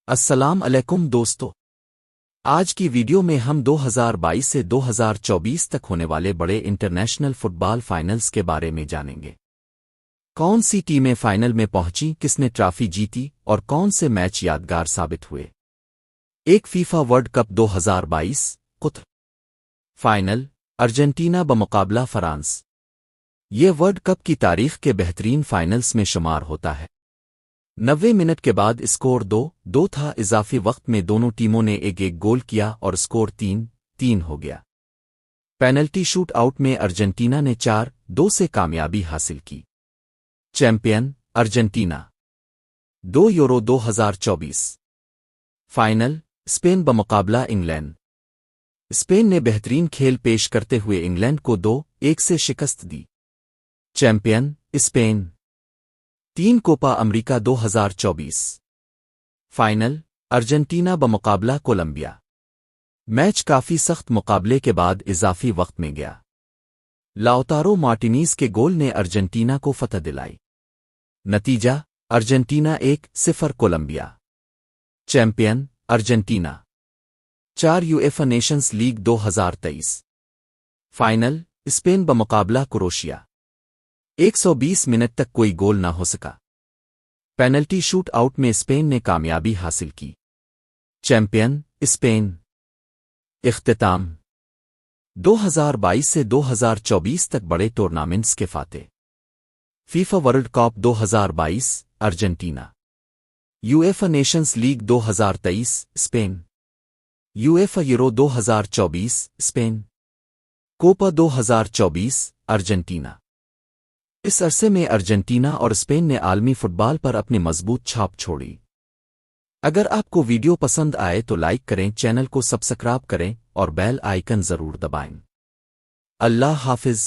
السلام علیکم دوستو، آج کی ویڈیو میں ہم 2022 سے 2024 تک ہونے والے بڑے انٹرنیشنل فٹ بال فائنلز کے بارے میں جانیں گے۔ کون سی ٹیمیں فائنل میں پہنچیں، کس نے ٹرافی جیتی اور کون سے میچ یادگار ثابت ہوئے۔ ایک فیفا ورلڈ کپ 2022 قطر فائنل ارجنٹینا بمقابلہ فرانس۔ یہ ورلڈ کپ کی تاریخ کے بہترین فائنلز میں شمار ہوتا ہے۔ 90 منٹ کے بعد اسکور 2-2 تھا۔ اضافی وقت میں دونوں ٹیموں نے ایک گول کیا اور اسکور 3-3 ہو گیا۔ پینلٹی شوٹ آؤٹ میں ارجنٹینا نے 4-2 سے کامیابی حاصل کی۔ Champion Argentina. 2 euro 2024 final Spain بمقابلہ انگلینڈ۔ اسپین نے بہترین کھیل پیش کرتے ہوئے انگلینڈ کو 2-1 سے شکست دی۔ Champion Spain. 3 Copa America 2024 final Argentina بمقابلہ کولمبیا۔ میچ کافی سخت مقابلے کے بعد اضافی وقت میں گیا۔ لاؤتارو مارٹینیز کے گول نے ارجنٹینا کو فتح دلائی۔ نتیجہ Argentina 1-0 Colombia. Champion Argentina. 4 UEFA Nations League 2023 final Spain بمقابلہ کروشیا۔ 120 منٹ تک کوئی گول نہ ہو سکا۔ پینلٹی شوٹ آؤٹ میں اسپین نے کامیابی حاصل کی۔ Champion Spain. اختتام 2022 سے 2024 تک بڑے ٹورنامنٹس کے فاتح۔ FIFA World Cup 2022 Argentina. UEFA Nations League 2023 Spain. UEFA Euro 2024 Spain. Copa 2024 Argentina. اس عرصے میں ارجنٹینا اور اسپین نے عالمی فٹ بال پر اپنی مضبوط چھاپ چھوڑی۔ اگر آپ کو ویڈیو پسند آئے تو لائک کریں، چینل کو سبسکرائب کریں اور بیل آئیکن ضرور دبائیں۔ اللہ حافظ۔